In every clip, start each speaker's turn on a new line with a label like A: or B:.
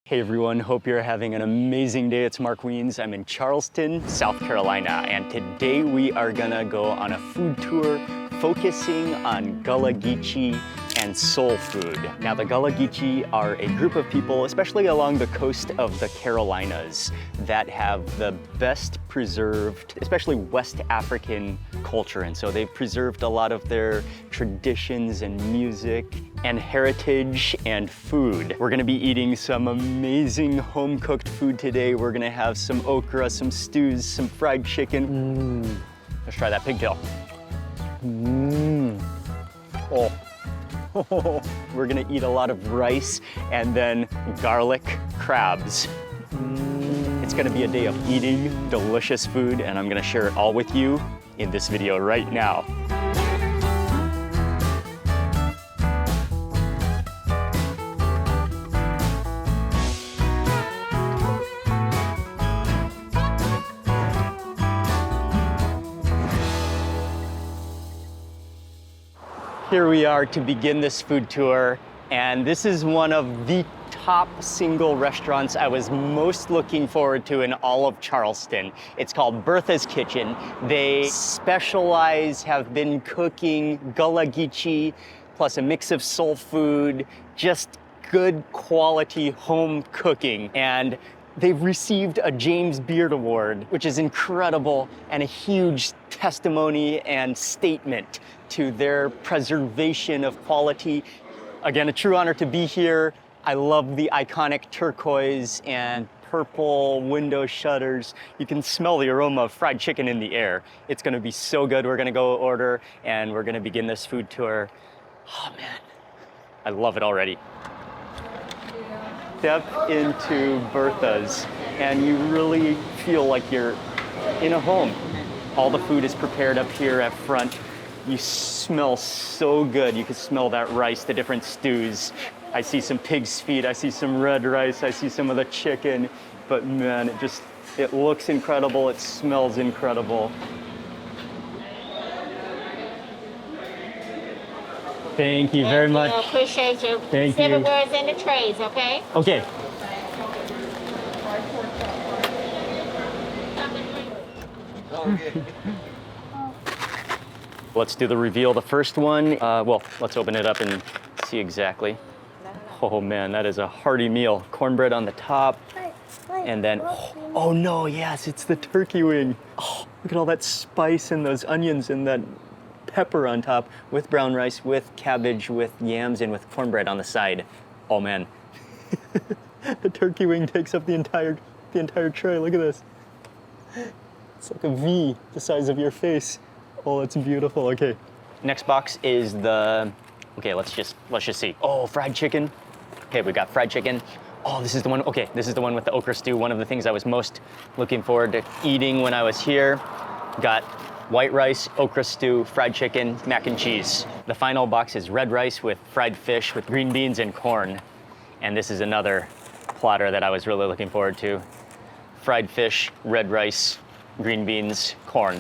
A: Hey everyone, hope you're having an amazing day. It's Mark Wiens. I'm in Charleston, South Carolina, and today we are gonna go on a food tour focusing on Gullah, Geechee, and soul food. Now the Gullah Geechee are a group of people, especially along the coast of the Carolinas, that have the best preserved, especially West African culture. And so they've preserved a lot of their traditions and music and heritage and food. We're gonna be eating some amazing home-cooked food today. We're gonna have some okra, some stews, some fried chicken. Let's try that pigtail. Oh. We're gonna eat a lot of rice and then garlic crabs. It's gonna be a day of eating delicious food, and I'm gonna share it all with you in this video right now. Here we are to begin this food tour, and this is one of the top single restaurants I was most looking forward to in all of Charleston. It's called Berthas Kitchen. They specialize, have been cooking Gullah Geechee, plus a mix of soul food, just good quality home cooking. And they've received a James Beard Award, which is incredible and a huge testimony and statement to their preservation of quality. Again, a true honor to be here. I love the iconic turquoise and purple window shutters. You can smell the aroma of fried chicken in the air. It's gonna be so good. We're gonna go order and we're gonna begin this food tour. Oh man, I love it already. Step into Berthas and you really feel like you're in a home. All the food is prepared up here at front. You smell so good. You can smell that rice, the different stews. I see some pig's feet, I see some red rice, I see some of the chicken, but man, it looks incredible, it smells incredible. Thank you very much.
B: Appreciate you.
A: Thank you.
B: Silverware's in the trays, okay?
A: Okay. Let's do the reveal. The first one, well, let's open it up and see exactly. Oh man, that is a hearty meal. Cornbread on the top, and then, oh no, yes, it's the turkey wing. Oh, look at all that spice and those onions and that pepper on top with brown rice, with cabbage, with yams, and with cornbread on the side. Oh man, the turkey wing takes up the entire tray. Look at this. It's like a V, the size of your face. Oh, it's beautiful. Okay. Next box is the, okay, let's just see. Oh, fried chicken. Okay, we got fried chicken. Oh, this is the one, okay, this is the one with the okra stew. One of the things I was most looking forward to eating when I was here. Got white rice, okra stew, fried chicken, mac and cheese. The final box is red rice with fried fish with green beans and corn. And this is another platter that I was really looking forward to. Fried fish, red rice, green beans, corn.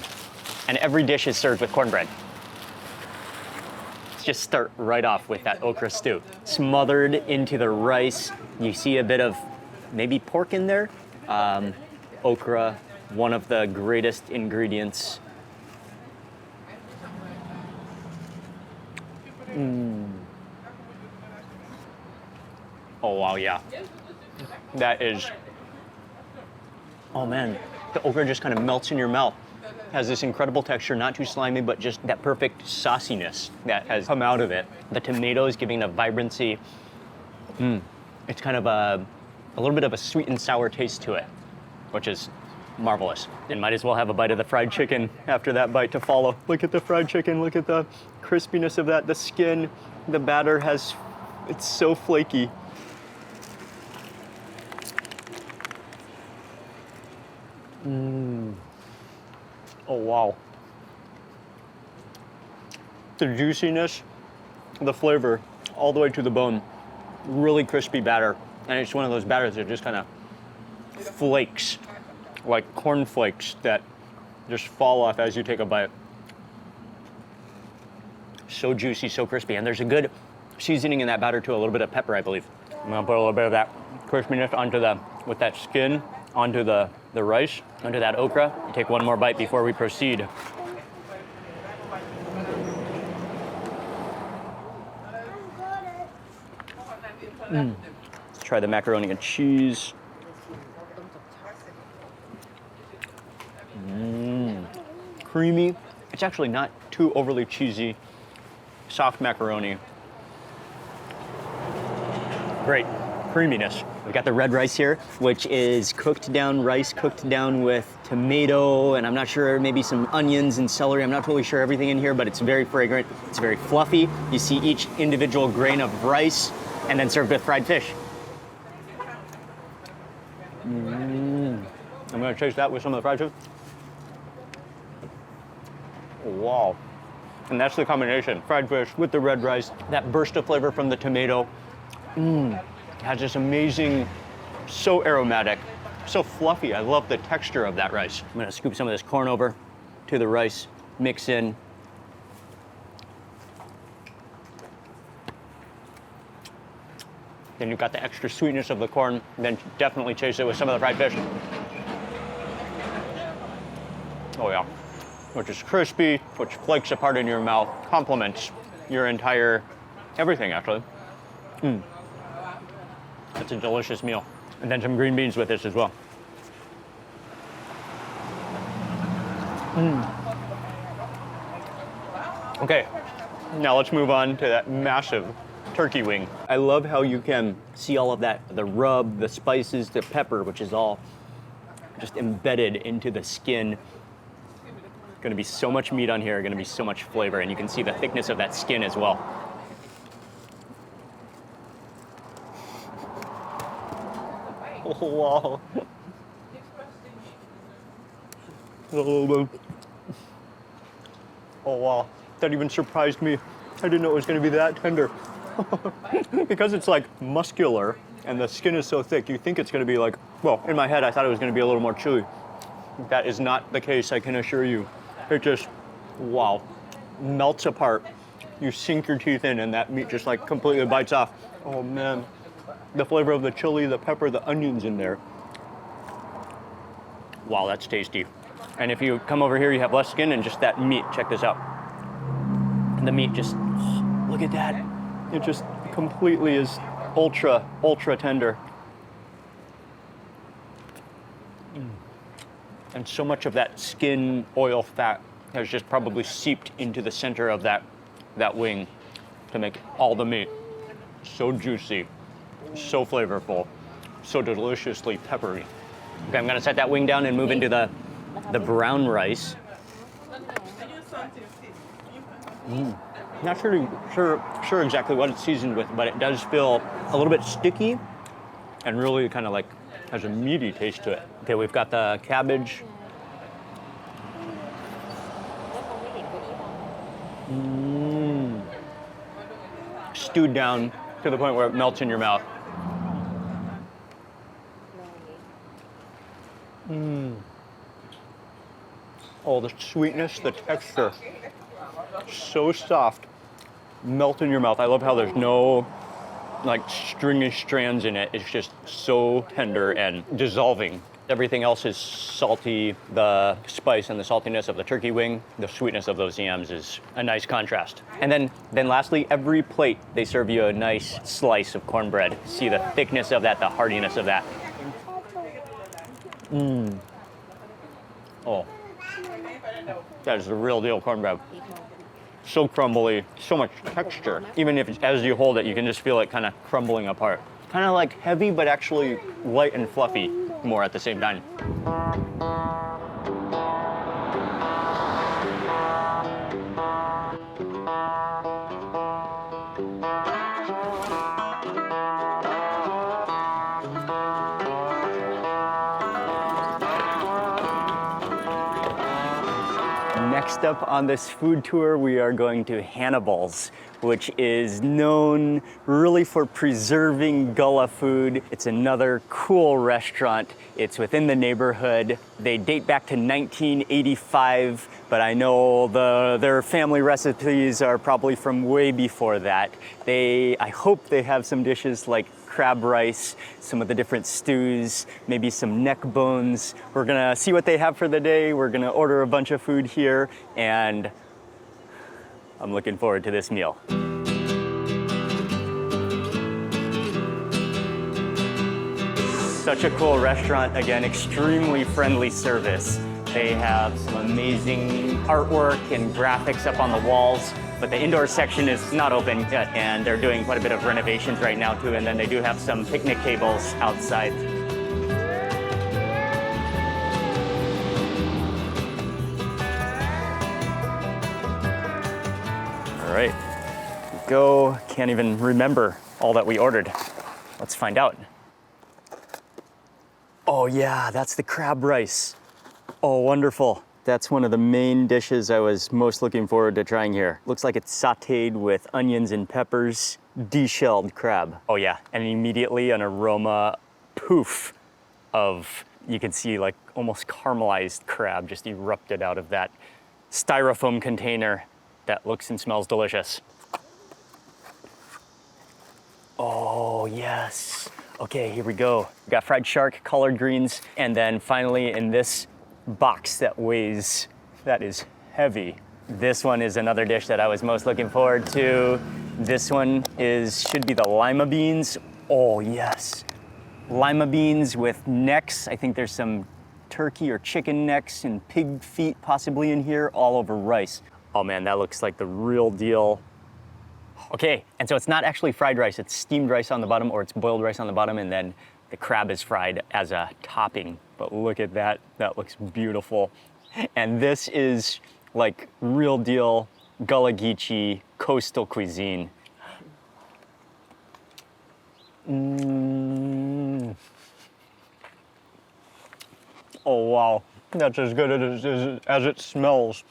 A: And every dish is served with cornbread. Let's just start right off with that okra stew. Smothered into the rice. You see a bit of maybe pork in there. Okra, one of the greatest ingredients. Oh wow, yeah. That is, oh man, the okra just kind of melts in your mouth. Has this incredible texture, not too slimy, but just that perfect sauciness that has come out of it. The tomatoes giving a vibrancy. It's kind of a little bit of a sweet and sour taste to it, which is marvelous. And might as well have a bite of the fried chicken after that bite to follow. Look at the fried chicken, look at the crispiness of that. The skin, the batter it's so flaky. Oh, wow. The juiciness, the flavor, all the way to the bone. Really crispy batter. And it's one of those batters that just kind of flakes, like corn flakes that just fall off as you take a bite. So juicy, so crispy. And there's a good seasoning in that batter too, a little bit of pepper, I believe. I'm gonna put a little bit of that crispiness onto with that skin, onto the rice, onto that okra. Take one more bite before we proceed. Let's try the macaroni and cheese. Creamy. It's actually not too overly cheesy. Soft macaroni. Great creaminess. We've got the red rice here, which is cooked down rice, cooked down with tomato, and I'm not sure, maybe some onions and celery. I'm not totally sure everything in here, but it's very fragrant. It's very fluffy. You see each individual grain of rice, and then served with fried fish. I'm gonna taste that with some of the fried fish. Wow. And that's the combination. Fried fish with the red rice, that burst of flavor from the tomato. Has this amazing, so aromatic, so fluffy. I love the texture of that rice. I'm gonna scoop some of this corn over to the rice, mix in. Then you've got the extra sweetness of the corn, then definitely chase it with some of the fried fish. Oh yeah, which is crispy, which flakes apart in your mouth, complements your entire, everything actually. That's a delicious meal. And then some green beans with this as well. Okay, now let's move on to that massive turkey wing. I love how you can see all of that, the rub, the spices, the pepper, which is all just embedded into the skin. Gonna be so much meat on here, gonna be so much flavor, and you can see the thickness of that skin as well. Oh, wow. Oh, wow. That even surprised me. I didn't know it was going to be that tender. Because it's like muscular and the skin is so thick, you think it's going to be like, well, in my head, I thought it was going to be a little more chewy. That is not the case, I can assure you. It just, wow, melts apart. You sink your teeth in and that meat just like completely bites off. Oh, man. The flavor of the chili, the pepper, the onions in there. Wow, that's tasty. And if you come over here, you have less skin and just that meat. Check this out. And the meat just, oh, look at that. It just completely is ultra, ultra tender. And so much of that skin oil fat has just probably seeped into the center of that wing to make all the meat so juicy. So flavorful, so deliciously peppery. Okay, I'm gonna set that wing down and move into the brown rice. Not sure exactly what it's seasoned with, but it does feel a little bit sticky and really kind of like has a meaty taste to it. Okay, we've got the cabbage. Stewed down to the point where it melts in your mouth. Oh, the sweetness, the texture, so soft, melt in your mouth. I love how there's no like stringy strands in it. It's just so tender and dissolving. Everything else is salty. The spice and the saltiness of the turkey wing, the sweetness of those yams is a nice contrast. And then lastly, every plate, they serve you a nice slice of cornbread. See the thickness of that, the heartiness of that. Oh, that is the real deal cornbread. So crumbly, so much texture. Even if as you hold it, you can just feel it kind of crumbling apart. Kind of like heavy, but actually light and fluffy more at the same time. Next up on this food tour, we are going to Hannibals, which is known really for preserving Gullah food. It's another cool restaurant. It's within the neighborhood. They date back to 1985, but I know their family recipes are probably from way before that. I hope they have some dishes like crab rice, some of the different stews, maybe some neck bones. We're gonna see what they have for the day. We're gonna order a bunch of food here, and I'm looking forward to this meal. Such a cool restaurant. Again, extremely friendly service. They have some amazing artwork and graphics up on the walls, but the indoor section is not open yet, and they're doing quite a bit of renovations right now too, and then they do have some picnic tables outside. All right, go. Can't even remember all that we ordered. Let's find out. Oh yeah, that's the crab rice. Oh, wonderful. That's one of the main dishes I was most looking forward to trying here. Looks like it's sauteed with onions and peppers, deshelled crab. Oh yeah, and immediately an aroma, poof, of, you can see like almost caramelized crab just erupted out of that styrofoam container that looks and smells delicious. Oh yes. Okay, here we go. We got fried shark, collard greens, and then finally in this box that weighs, that is heavy. This one is another dish that I was most looking forward to. This one should be the lima beans. Oh yes, lima beans with necks. I think there's some turkey or chicken necks and pig feet possibly in here, all over rice. Oh man, that looks like the real deal. Okay, and so it's not actually fried rice, it's steamed rice on the bottom, or it's boiled rice on the bottom, and then the crab is fried as a topping. But look at that, that looks beautiful. And this is like real deal Gullah Geechee coastal cuisine. Oh wow, that's as good as it smells.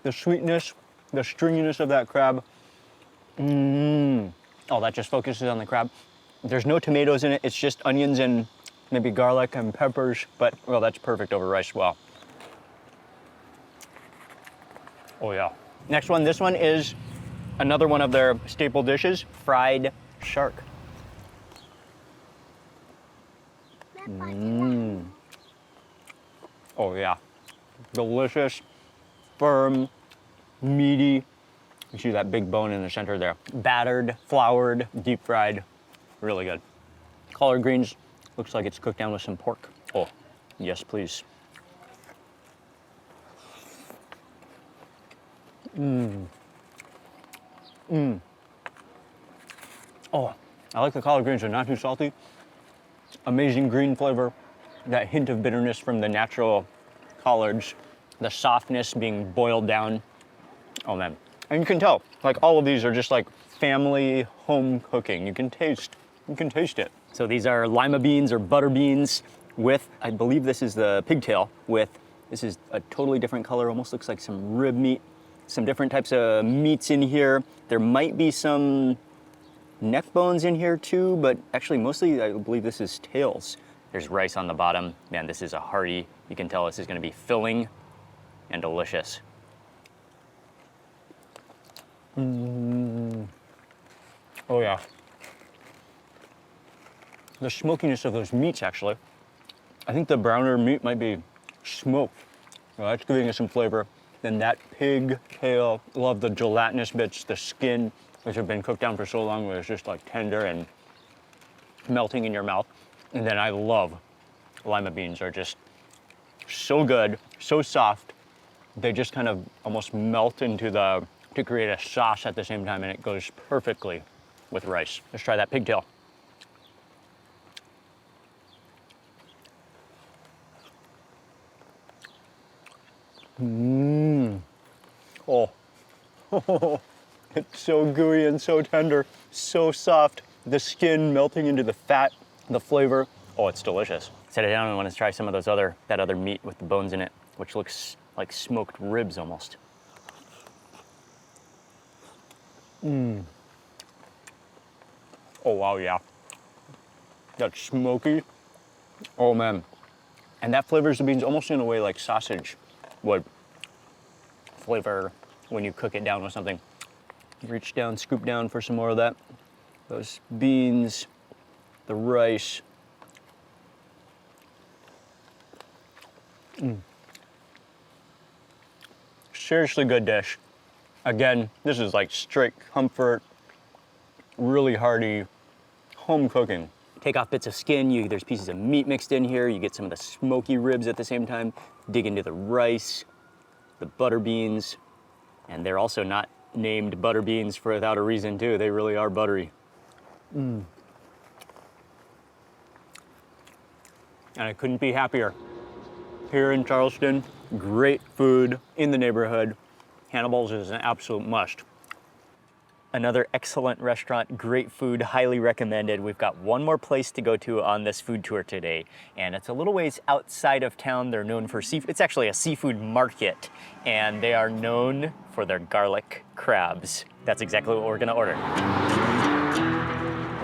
A: The sweetness, the stringiness of that crab. Oh, that just focuses on the crab. There's no tomatoes in it. It's just onions and maybe garlic and peppers, but well, that's perfect over rice. Wow. Oh yeah. Next one, this one is another one of their staple dishes, fried shark. Oh yeah. Delicious, firm, meaty. You see that big bone in the center there. Battered, floured, deep fried, really good. Collard greens, looks like it's cooked down with some pork. Oh, yes please. Oh, I like the collard greens, they're not too salty. Amazing green flavor, that hint of bitterness from the natural collards, the softness being boiled down. Oh man. And you can tell, like all of these are just like family home cooking. You can taste it. So these are lima beans or butter beans with, I believe this is the pigtail this is a totally different color, almost looks like some rib meat. Some different types of meats in here. There might be some neck bones in here too, but actually mostly I believe this is tails. There's rice on the bottom. Man, this is a hearty, you can tell this is gonna be filling and delicious. Oh yeah. The smokiness of those meats actually. I think the browner meat might be smoked. Well, that's giving it some flavor. Then that pig tail, love the gelatinous bits, the skin, which have been cooked down for so long where it's just like tender and melting in your mouth. And then I love lima beans, are just so good, so soft. They just kind of almost melt into to create a sauce at the same time, and it goes perfectly with rice. Let's try that pigtail. Oh, it's so gooey and so tender, so soft. The skin melting into the fat, the flavor. Oh, it's delicious. Set it down and want to try some of that other meat with the bones in it, which looks like smoked ribs almost. Oh wow, yeah. That's smoky. Oh man. And that flavors the beans almost in a way like sausage would flavor when you cook it down with something. Reach down, scoop down for some more of that Those beans, the rice. Seriously good dish. Again, this is like straight comfort, really hearty, home cooking. Take off bits of skin, there's pieces of meat mixed in here, you get some of the smoky ribs at the same time, dig into the rice, the butter beans, and they're also not named butter beans without a reason too, they really are buttery. And I couldn't be happier. Here in Charleston, great food in the neighborhood. Hannibals is an absolute must. Another excellent restaurant, great food, highly recommended. We've got one more place to go to on this food tour today, and it's a little ways outside of town. They're known for seafood. It's actually a seafood market, and they are known for their garlic crabs. That's exactly what we're gonna order.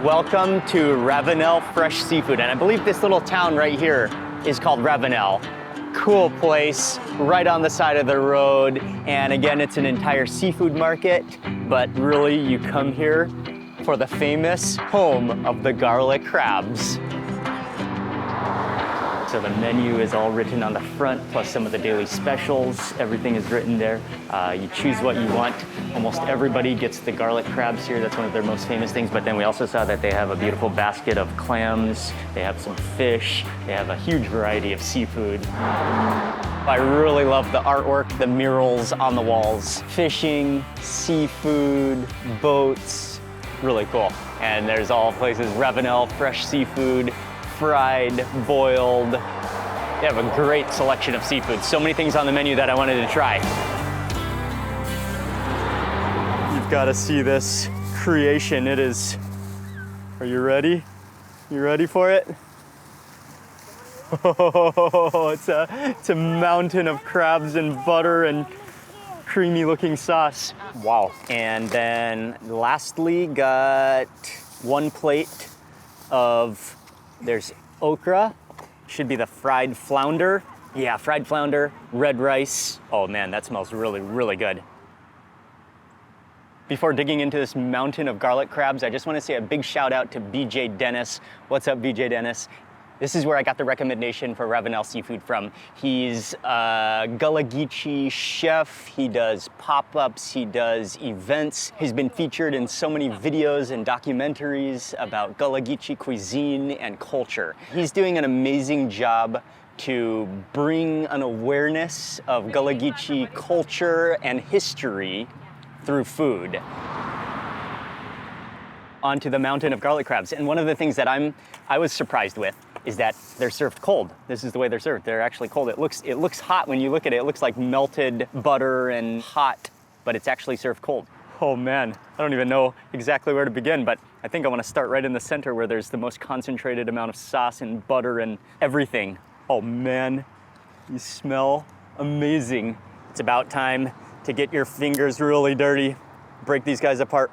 A: Welcome to Ravenel Fresh Seafood, and I believe this little town right here is called Ravenel. Cool place, right on the side of the road, and again, it's an entire seafood market, but really you come here for the famous home of the garlic crabs. So the menu is all written on the front, plus some of the daily specials. Everything is written there. You choose what you want. Almost everybody gets the garlic crabs here. That's one of their most famous things. But then we also saw that they have a beautiful basket of clams. They have some fish. They have a huge variety of seafood. I really love the artwork, the murals on the walls. Fishing, seafood, boats, really cool. And there's all places, Ravenel, fresh seafood, fried, boiled. They have a great selection of seafood. So many things on the menu that I wanted to try. You've got to see this creation. It is, are you ready? You ready for it? Oh, it's a mountain of crabs and butter and creamy looking sauce. Wow. And then lastly, got one plate of, there's okra, should be the fried flounder. Yeah, fried flounder, red rice. Oh man, that smells really, really good. Before digging into this mountain of garlic crabs, I just want to say a big shout out to BJ Dennis. What's up, BJ Dennis? This is where I got the recommendation for Ravenel Seafood from. He's a Gullah Geechee chef. He does pop-ups, he does events. He's been featured in so many videos and documentaries about Gullah Geechee cuisine and culture. He's doing an amazing job to bring an awareness of Gullah Geechee culture and history through food onto the mountain of garlic crabs. And one of the things that I was surprised with is that they're served cold. This is the way they're served. They're actually cold. It looks hot when you look at it. It looks like melted butter and hot, but it's actually served cold. Oh man, I don't even know exactly where to begin, but I think I want to start right in the center where there's the most concentrated amount of sauce and butter and everything. Oh man, you smell amazing. It's about time to get your fingers really dirty. Break these guys apart.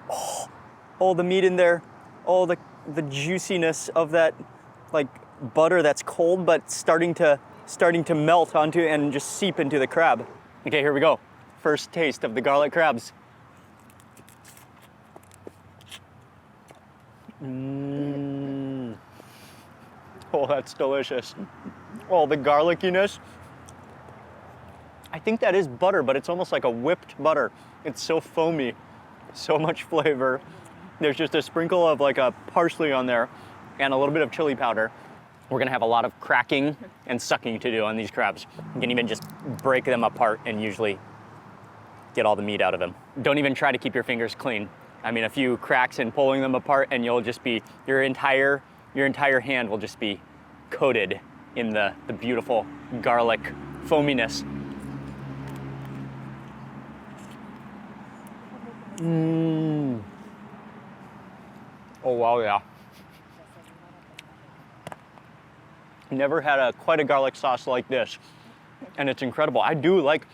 A: Oh, the meat in there. Oh, the juiciness of that, like, butter that's cold but starting to melt onto and just seep into the crab. Okay, here we go. First taste of the garlic crabs. Oh, that's delicious. Oh, the garlickiness. I think that is butter, but it's almost like a whipped butter. It's so foamy, so much flavor. There's just a sprinkle of like a parsley on there and a little bit of chili powder. We're gonna have a lot of cracking and sucking to do on these crabs. You can even just break them apart and usually get all the meat out of them. Don't even try to keep your fingers clean. I mean, a few cracks and pulling them apart and you'll just be, your entire hand will just be coated in the beautiful garlic foaminess. Oh wow, yeah. Never had quite a garlic sauce like this, and it's incredible. I do like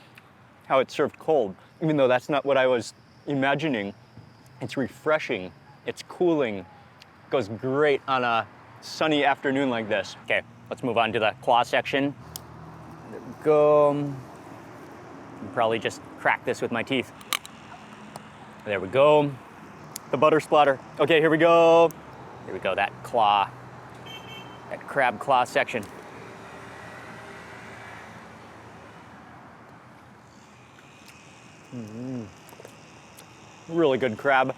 A: how it's served cold, even though that's not what I was imagining. It's refreshing, it's cooling, goes great on a sunny afternoon like this. Okay, let's move on to the claw section. There we go. I'll probably just crack this with my teeth. There we go. the butter splatter. Okay, here we go. Here we go, that claw, that crab claw section. Really good crab,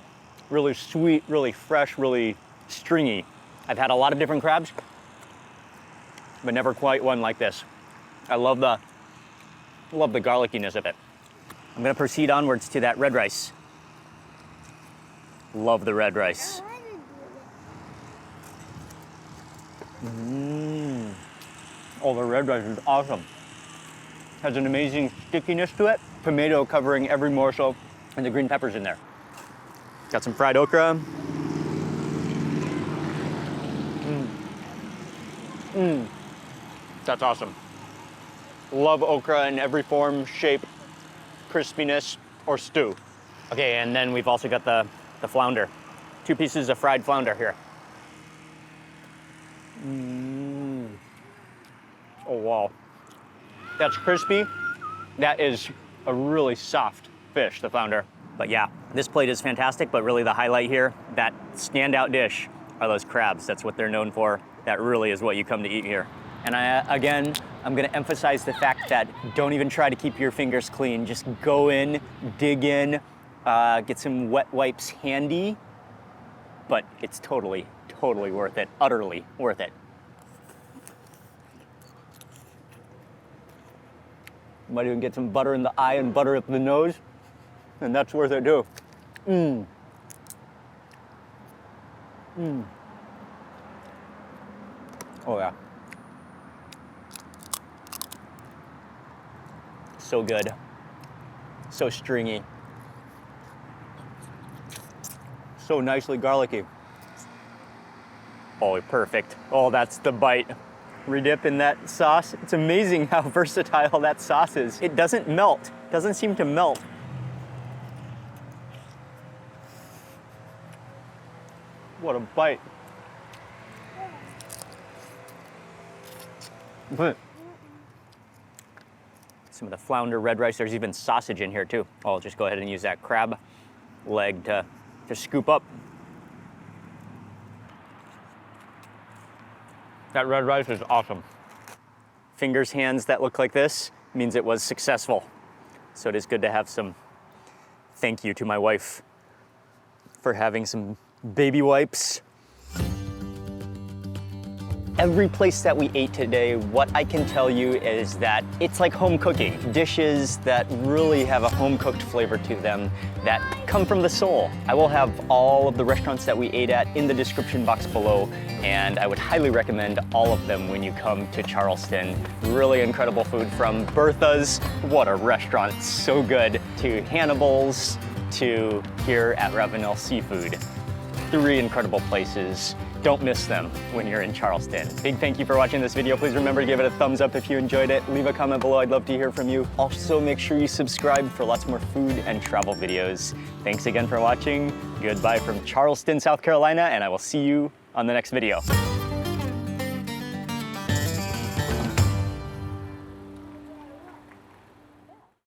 A: really sweet, really fresh, really stringy. I've had a lot of different crabs, but never quite one like this. I love the garlickiness of it. I'm gonna proceed onwards to that red rice. Love the red rice. Oh, the red rice is awesome. Has an amazing stickiness to it. Tomato covering every morsel, and the green peppers in there. Got some fried okra. That's awesome. Love okra in every form, shape, crispiness, or stew. Okay, and then we've also got the flounder. 2 pieces of fried flounder here. Oh, wow. That's crispy. That is a really soft fish, the flounder. But yeah, this plate is fantastic, but really the highlight here, that standout dish, are those crabs. That's what they're known for. That really is what you come to eat here. And again, I'm gonna emphasize the fact that don't even try to keep your fingers clean. Just go in, dig in, get some wet wipes handy, but it's totally, totally worth it, utterly worth it. Might even get some butter in the eye and butter up the nose, and that's worth it too. Oh yeah. So good, so stringy, so nicely garlicky. Oh, perfect. Oh, that's the bite. Redip in that sauce. It's amazing how versatile that sauce is. It doesn't melt, doesn't seem to melt. What a bite. Some of the flounder, red rice, there's even sausage in here too. I'll just go ahead and use that crab leg to scoop up. That red rice is awesome. Fingers, hands that look like this means it was successful. So it is good to have some thank you to my wife for having some baby wipes. Every place that we ate today, what I can tell you is that it's like home cooking. Dishes that really have a home-cooked flavor to them that come from the soul. I will have all of the restaurants that we ate at in the description box below, and I would highly recommend all of them when you come to Charleston. Really incredible food from Berthas, what a restaurant, so good, to Hannibals, to here at Ravenel Seafood. 3 incredible places. Don't miss them when you're in Charleston. Big thank you for watching this video. Please remember to give it a thumbs up if you enjoyed it. Leave a comment below, I'd love to hear from you. Also, make sure you subscribe for lots more food and travel videos. Thanks again for watching. Goodbye from Charleston, South Carolina, and I will see you on the next video.